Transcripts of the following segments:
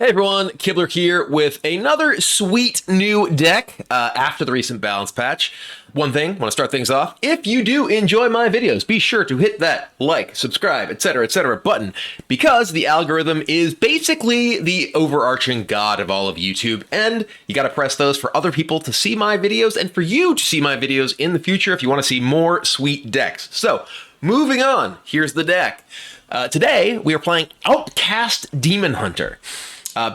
Hey everyone, Kibler here with another sweet new deck after the recent balance patch. One thing, want to start things off, if you do enjoy my videos, be sure to hit that like, subscribe, etc. button, because the algorithm is basically the overarching god of all of YouTube, and you gotta press those for other people to see my videos and for you to see my videos in the future if you want to see more sweet decks. So, moving on, here's the deck. Today, we are playing Outcast Demon Hunter.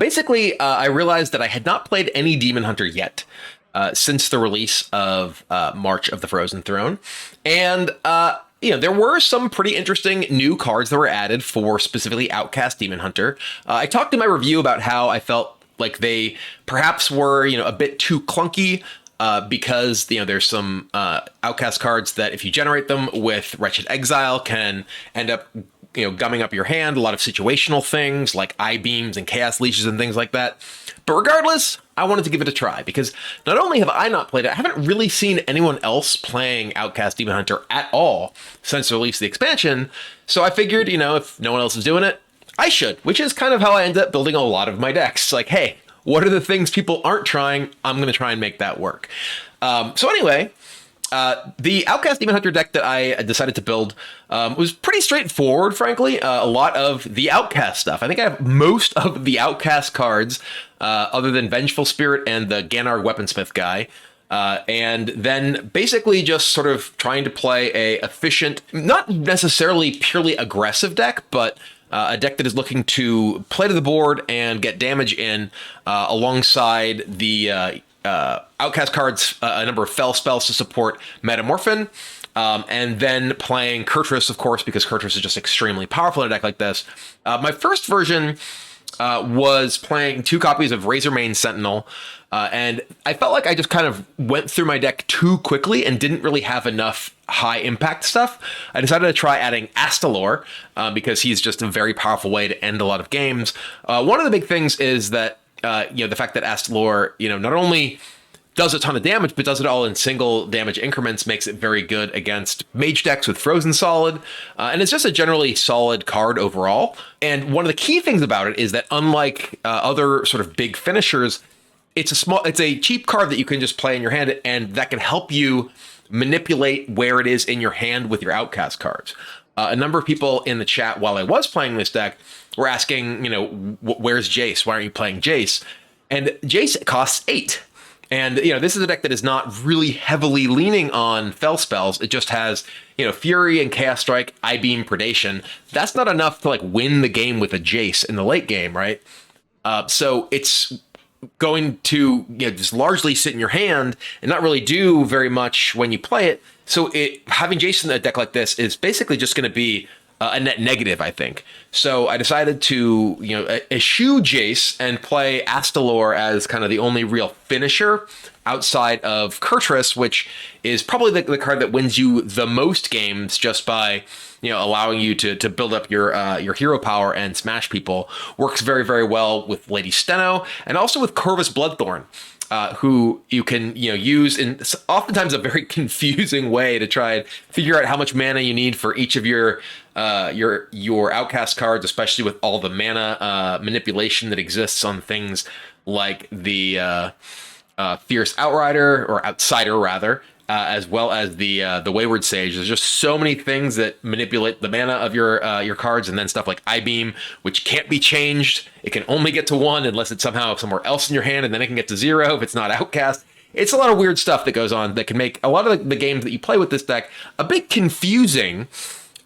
Basically, I realized that I had not played any Demon Hunter yet since the release of March of the Frozen Throne. And, there were some pretty interesting new cards that were added for specifically Outcast Demon Hunter. I talked in my review about how I felt like they perhaps were, a bit too clunky. Because, there's some Outcast cards that if you generate them with Wretched Exile can end up gumming up your hand, a lot of situational things like I-beams and chaos leashes and things like that. But regardless, I wanted to give it a try because not only have I not played it, I haven't really seen anyone else playing Outcast Demon Hunter at all since the release of the expansion. So I figured, if no one else is doing it, I should, which is kind of how I end up building a lot of my decks. Like, hey, what are the things people aren't trying? I'm going to try and make that work. So anyway, the Outcast Demon Hunter deck that I decided to build was pretty straightforward, frankly. A lot of the Outcast stuff. I think I have most of the Outcast cards, other than Vengeful Spirit and the Ganarg Weaponsmith guy. And then basically just sort of trying to play a efficient, not necessarily purely aggressive deck, but a deck that is looking to play to the board and get damage in alongside the Outcast cards, a number of Fel spells to support Metamorphin, and then playing Kurtrus, of course, because Kurtrus is just extremely powerful in a deck like this. My first version was playing 2 copies of Razormane Sentinel, and I felt like I just kind of went through my deck too quickly and didn't really have enough high impact stuff. I decided to try adding Astalor, because he's just a very powerful way to end a lot of games. One of the big things is that the fact that Astalor, not only does a ton of damage, but does it all in single damage increments, makes it very good against mage decks with Frozen Solid, and it's just a generally solid card overall. And one of the key things about it is that unlike other sort of big finishers, it's a cheap card that you can just play in your hand, and that can help you manipulate where it is in your hand with your Outcast cards. A number of people in the chat while I was playing this deck were asking, where's Jace? Why aren't you playing Jace? And Jace costs 8. And, this is a deck that is not really heavily leaning on Fel spells. It just has, Fury and Chaos Strike, I-Beam, Predation. That's not enough to, win the game with a Jace in the late game, right? So it's going to, just largely sit in your hand and not really do very much when you play it. So having Jace in a deck like this is basically just going to be a net negative, I think. So I decided to, eschew Jace and play Astalor as kind of the only real finisher outside of Kurtrus, which is probably the card that wins you the most games just by, allowing you to build up your hero power and smash people. Works very, very well with Lady Steno and also with Corvus Bloodthorn. Who you can use in oftentimes a very confusing way to try and figure out how much mana you need for each of your Outcast cards, especially with all the mana manipulation that exists on things like the Fierce Outrider or Outsider rather. As well as the Wayward Sage. There's just so many things that manipulate the mana of your cards, and then stuff like I-Beam, which can't be changed. It can only get to 1 unless it's somehow somewhere else in your hand, and then it can get to 0 if it's not Outcast. It's a lot of weird stuff that goes on that can make a lot of the games that you play with this deck a bit confusing.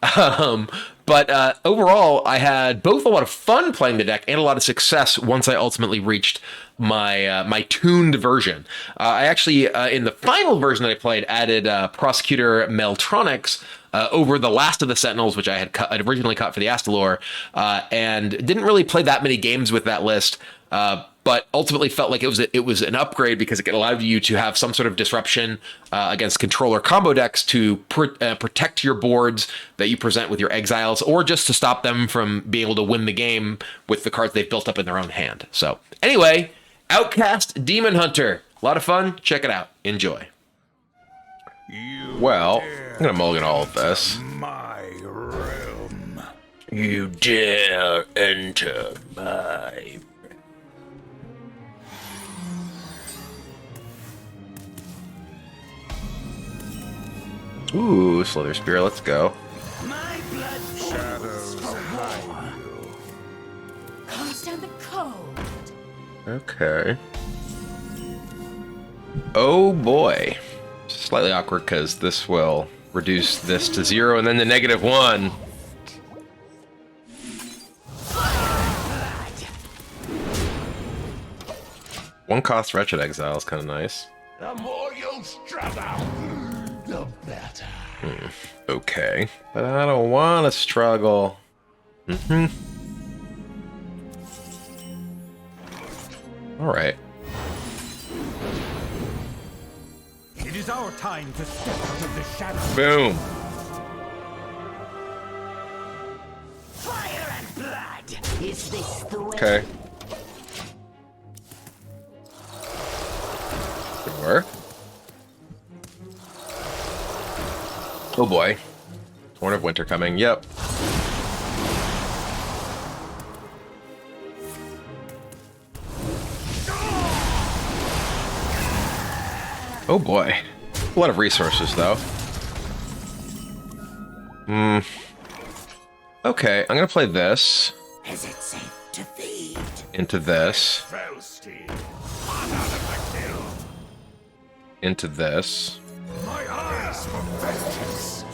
But overall, I had both a lot of fun playing the deck and a lot of success once I ultimately reached my tuned version. I actually, in the final version that I played, added Prosecutor Meltronics over the last of the Sentinels, which I had originally cut for the Astalor, and didn't really play that many games with that list. But ultimately felt like it was an upgrade because it allowed you to have some sort of disruption against controller combo decks to protect your boards that you present with your exiles, or just to stop them from being able to win the game with the cards they've built up in their own hand. So anyway, Outcast Demon Hunter. A lot of fun. Check it out. Enjoy. Well, I'm going to mulligan all of this. My realm. You dare enter my... Ooh, Slither Spear, let's go. My blood shadows hide you. Can't stand the cold. Okay. Oh boy. Slightly awkward because this will reduce this to 0 and then to -1. One cost Wretched Exile is kind of nice. The more you struggle, the better. Okay. But I don't want to struggle. Alright. It is our time to step out of the shadows. Boom. Fire and blood. Is this the way? Okay. Good work. Oh boy. Horn of Winter coming. Yep. Oh boy. A lot of resources though. Okay, I'm gonna play this. Is it safe to feed? Into this. Felstein, hot out of the kill. Into this. My eyes for vengeance.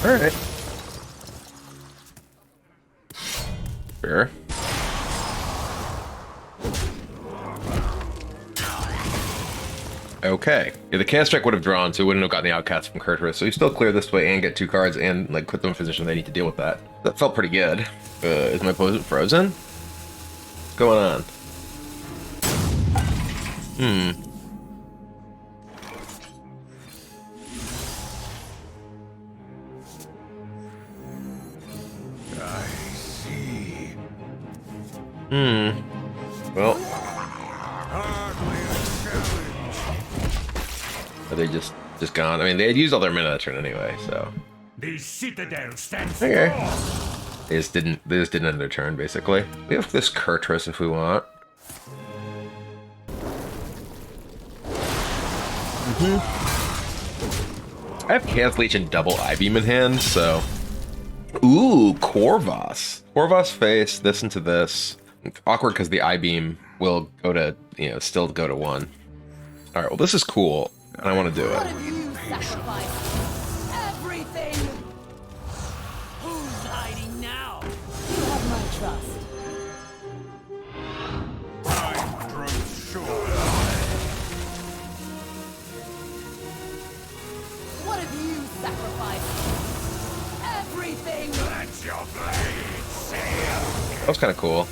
Alright. Sure. Okay. Yeah, the Can Strike would have drawn, so we wouldn't have gotten the Outcast from Kurtrus. So you still clear this way and get 2 cards and like put them in position they need to deal with that. That felt pretty good. Is my opponent frozen? What's going on? I see. Well, Hardly a challenge. are they just gone? I mean, they had used all their mana that turn anyway, so The citadel stands Okay. strong. they just didn't end their turn basically. We have this Kurtrus if we want. I have Chaos Leech and double I-Beam in hand, so... Ooh, Corvus. Corvus face, this into this. Awkward because the I-Beam will go to, still go to 1. Alright, well this is cool, and I want to do What it. have you sacrificed? Everything! Who's hiding now? You have my trust. Time grows short. What have you sacrificed? Everything! Let your blade sail. That was kind of cool.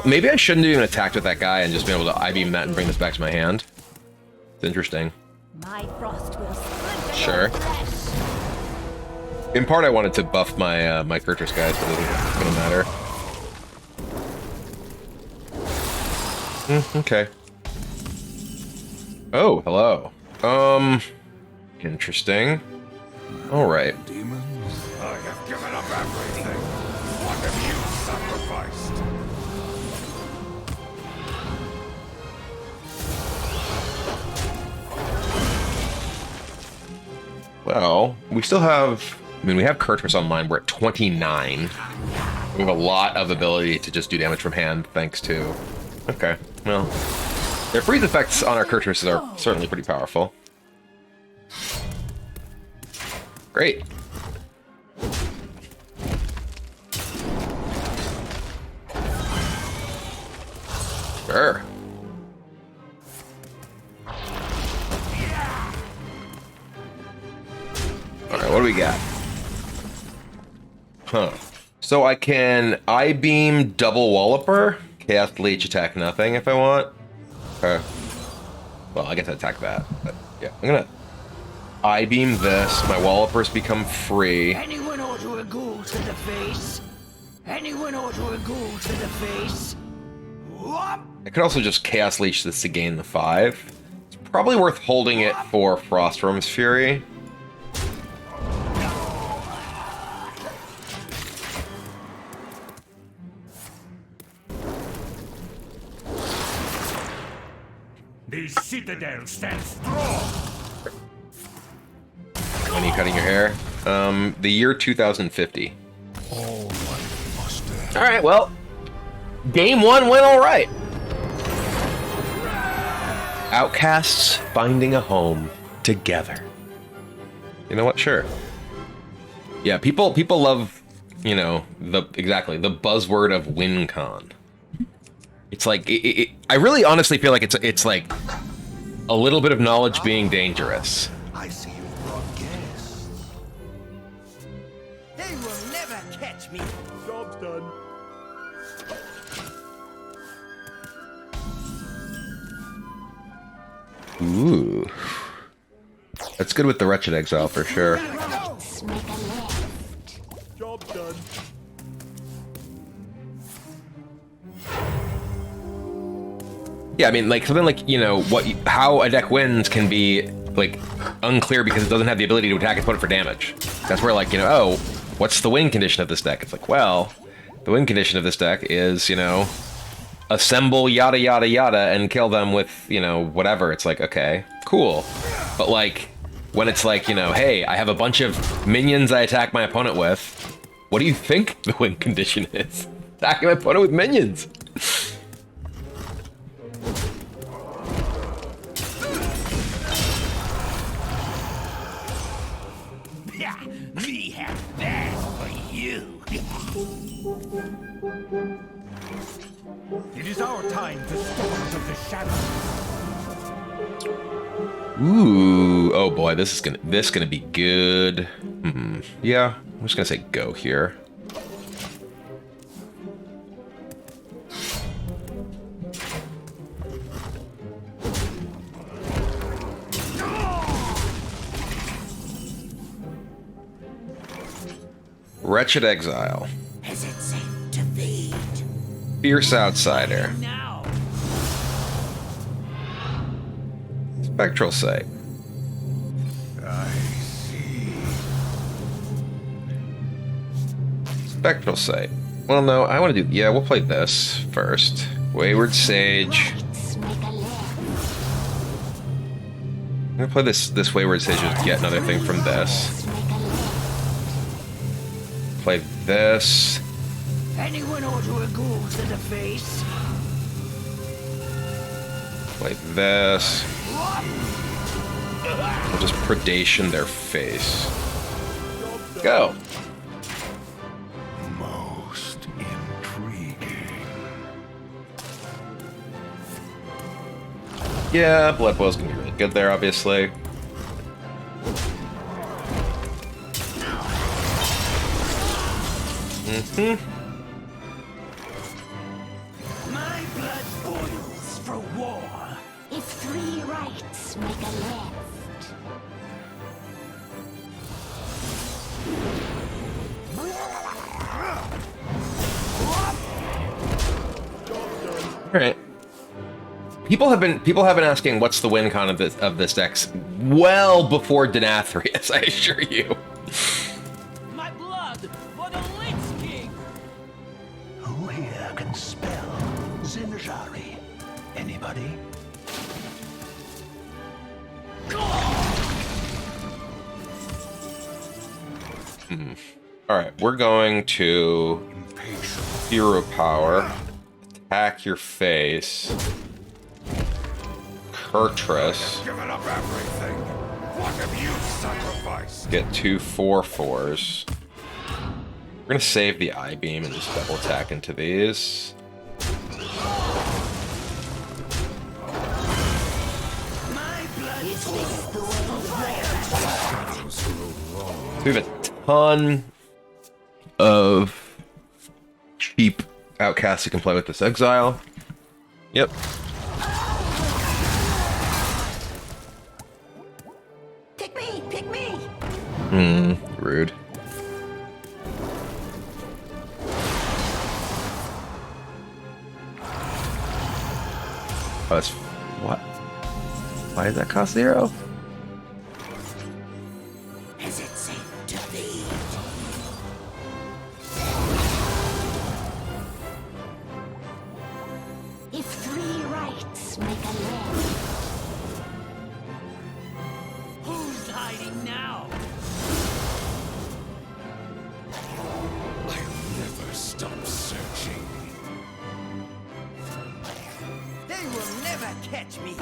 Maybe I shouldn't have even attacked with that guy and just been able to I-Beam that and bring this back to my hand. It's interesting. My frost will splinter Sure. your flesh. In part, I wanted to buff my my Kurtrus guys, but it doesn't gonna matter. Okay. Oh, hello. Interesting. All right. Demons, I have given up everything. What have you sacrificed? Well, we still have... I mean, we have Kurtrus online. We're at 29. We have a lot of ability to just do damage from hand, thanks to... Okay, well... Their freeze effects on our Kurtrus are certainly pretty powerful. Great. Sure. Alright, what do we got? Huh. So I can I-Beam double Walloper, cast Leech, attack nothing if I want. Okay. Well, I get to attack that, but yeah. I'm gonna I-Beam this, my Wallopers become free. Anyone order a ghoul to the face? Anyone order a ghoul to the face? What? I could also just Chaos Leech this to gain the 5. It's probably worth holding it for Frostworm's Fury. The citadel stands strong. When are you cutting your hair? The year 2050. All life must end. All right, well, game one went all right. Outcasts finding a home together. You know what? Sure. Yeah, people love, you know, the buzzword of WinCon. It's like I really honestly feel like it's like a little bit of knowledge being dangerous. I see you brought guests. They will never catch me. Job's done. Ooh. That's good with the Wretched Exile for sure. Job's done. Yeah, I mean, like, something like, you know, how a deck wins can be, like, unclear because it doesn't have the ability to attack its opponent for damage. That's where, like, you know, oh, what's the win condition of this deck? It's like, well, the win condition of this deck is, you know, assemble yada yada yada and kill them with, you know, whatever. It's like, okay, cool. But, like, when it's like, you know, hey, I have a bunch of minions I attack my opponent with, what do you think the win condition is? Attacking my opponent with minions. Yeah, me have that for you. It is our time to storms of the shadows. Ooh, oh boy, this is gonna be good. Yeah, I'm just gonna say go here. Wretched Exile. Is it safe to feed? Fierce Outsider. Now. Spectral Sight. I see. Spectral Sight. Well, no, I want to do... Yeah, we'll play this first. Wayward Sage. I'm gonna play this Wayward Sage to get another thing from this. Play this. Anyone order a ghoul to the face? Play this. We'll just predation their face. Go. Most intriguing. Yeah, Blood Boil's gonna be really good there, obviously. My blood boils for war. If three rights make a left. All right. People have been asking what's the win con of this deck well before Denathrius, I assure you. My blood for the Lich King. Who here can spell Zinjari? Anybody? All right, we're going to Hero Power, attack your face, Kurtress, Given up everything. What have you sacrificed? get 2 4/4s. We're gonna save the Eye Beam and just double attack into these. My blood is We have a ton of cheap outcasts you can play with this exile. Yep. Pick me! Pick me! Rude. Oh, that's... What? Why does that cost 0? Is it safe to feed? If three rights make a left. catch me.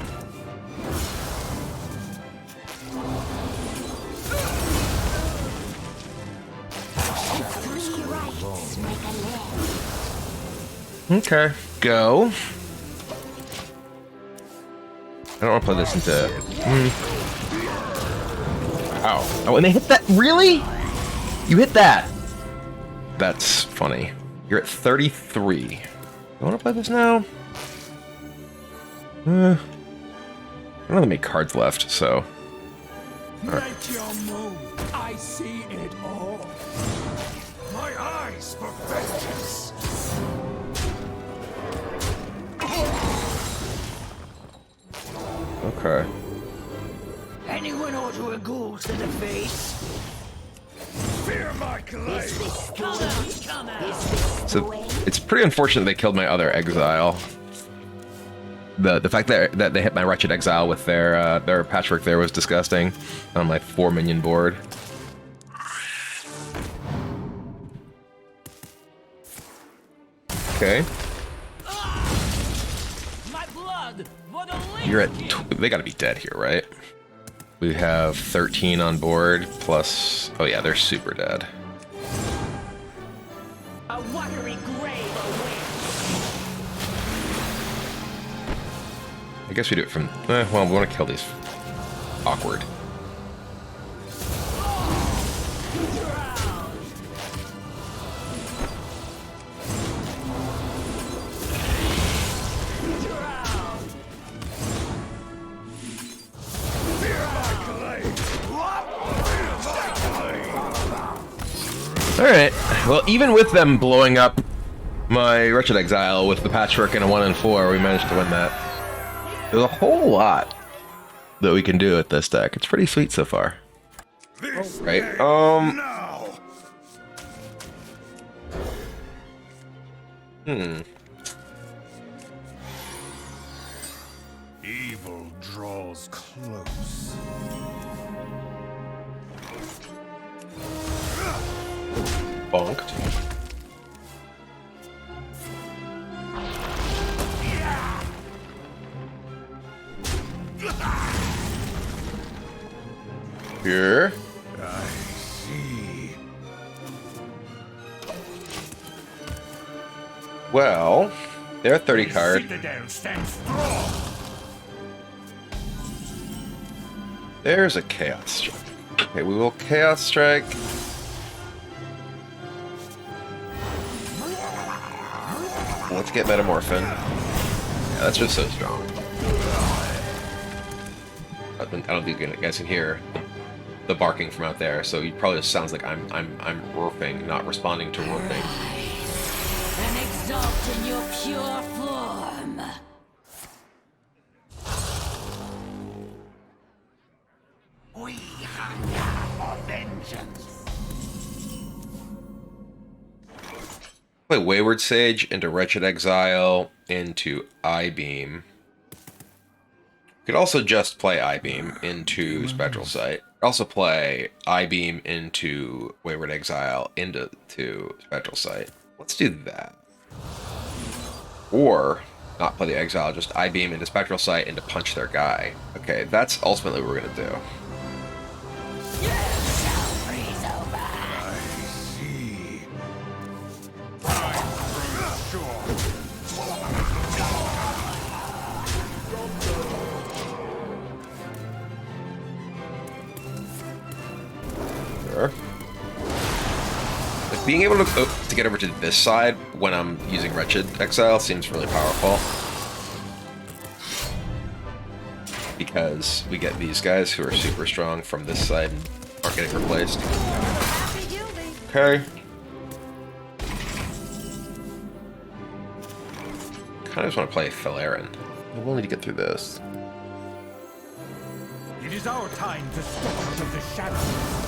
Three rights make a left. Okay, go. I don't want to play this into... Ow. Oh, and they hit that? Really? You hit that? That's funny. You're at 33. You want to play this now? I don't have many cards left, so... Make your move. I see it all. My eyes for vengeance. Okay. Anyone order a ghoul to the face? Fear my glade. So it's pretty unfortunate they killed my other exile. The fact that they hit my Wretched Exile with their patchwork there was disgusting on my 4 minion board. Okay. My blood for the Lich. You're at... They gotta be dead here, right? We have 13 on board, plus... Oh yeah, they're super dead. A watery grave awaits. I guess we do it from... well, we want to kill these. Awkward. Alright, well, even with them blowing up my Wretched Exile with the Patchwork and a 1 and 4, we managed to win that. There's a whole lot that we can do with this deck. It's pretty sweet so far. Right, Now. Evil draws close. Bonked. Here. I see. Well, they're a 30 card. Citadel stands strong. There's a Chaos Strike. Okay, we will Chaos Strike. Let's get Metamorphin. Yeah, that's just so strong. I don't think you guys can hear the barking from out there, so it probably just sounds like I'm roarping, not responding to roarping. And exalt in your pure form. We hunger for vengeance. Play Wayward Sage into Wretched Exile into I-Beam. Could also just play I-Beam into Spectral Sight. Also play I-Beam into Wayward Exile into Spectral Sight. Let's do that. Or not play the Exile, just I-Beam into Spectral Sight and to punch their guy. Okay, that's ultimately what we're gonna do. I see. I'm sure. Sure. Like being able to get over to this side when I'm using Wretched Exile seems really powerful. Because we get these guys who are super strong from this side and aren't getting replaced. Okay. Kind of just want to play Phalerin. We'll need to get through this. It is our time to step out of the shadows.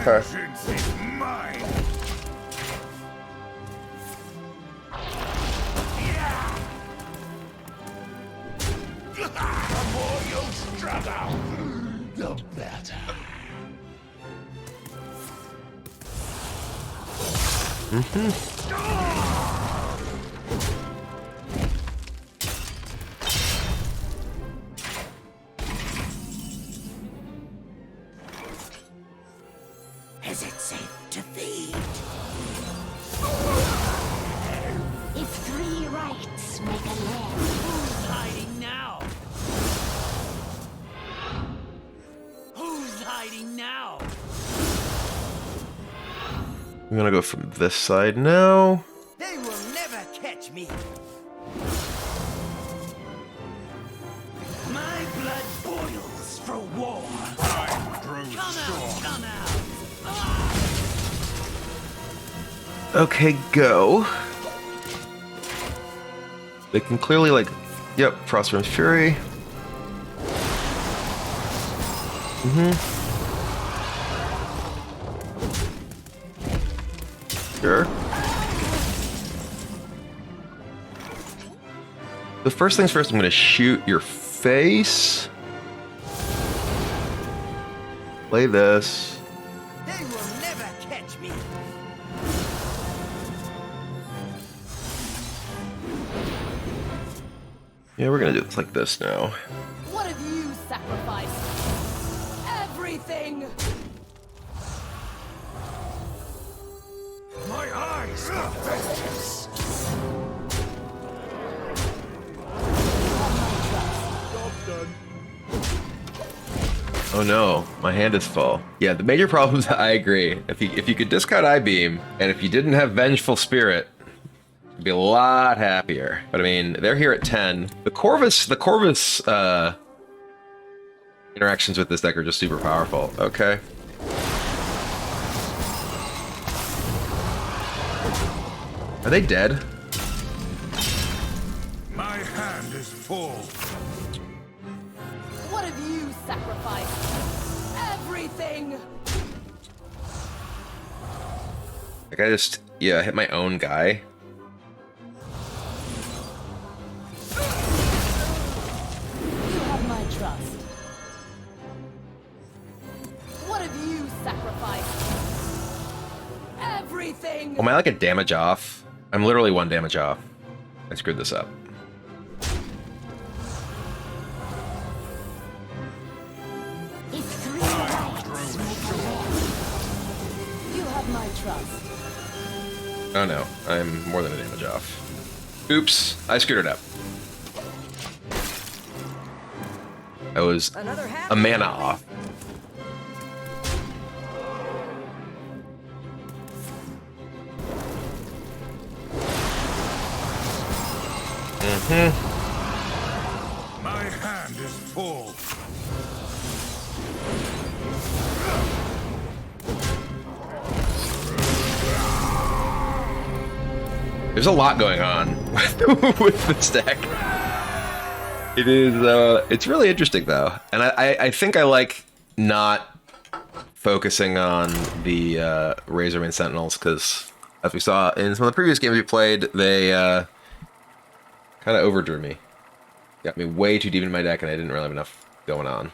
Vengeance is mine. The more you struggle, The better. Is it safe to feed? If 3 rights make a land, Who's hiding now? Who's hiding now? I'm gonna go from this side now. They will never catch me. My blood boils for war. Time grows Come short. out, come out. Okay, go. They can clearly, like, yep, Frostburn's Fury. Sure. The first things first, I'm gonna shoot your face. Play this. They will never catch me. Yeah, we're gonna do this like this now. What have you sacrificed? Everything! My eyes for vengeance. Oh no, my hand is full. Yeah, the major problems, I agree. If you could discard I-Beam, and if you didn't have Vengeful Spirit, you'd be a lot happier. But I mean, they're here at 10. The Corvus interactions with this deck are just super powerful. Okay. Are they dead? My hand is full. What have you sacrificed? Everything! Like I just, yeah, hit my own guy. You have my trust. What have you sacrificed? Everything! Am I like a damage off? I'm literally 1 damage off. I screwed this up. if 3 rights make a land, You have my trust. Oh no, I'm more than a damage off. Oops, I screwed it up. I was a mana off. My hand is full. There's a lot going on with this deck. It is, it's really interesting though. And I think I like not focusing on the Razorman Sentinels because, as we saw in some of the previous games we played, they kind of overdrew me. Got me way too deep in my deck and I didn't really have enough going on.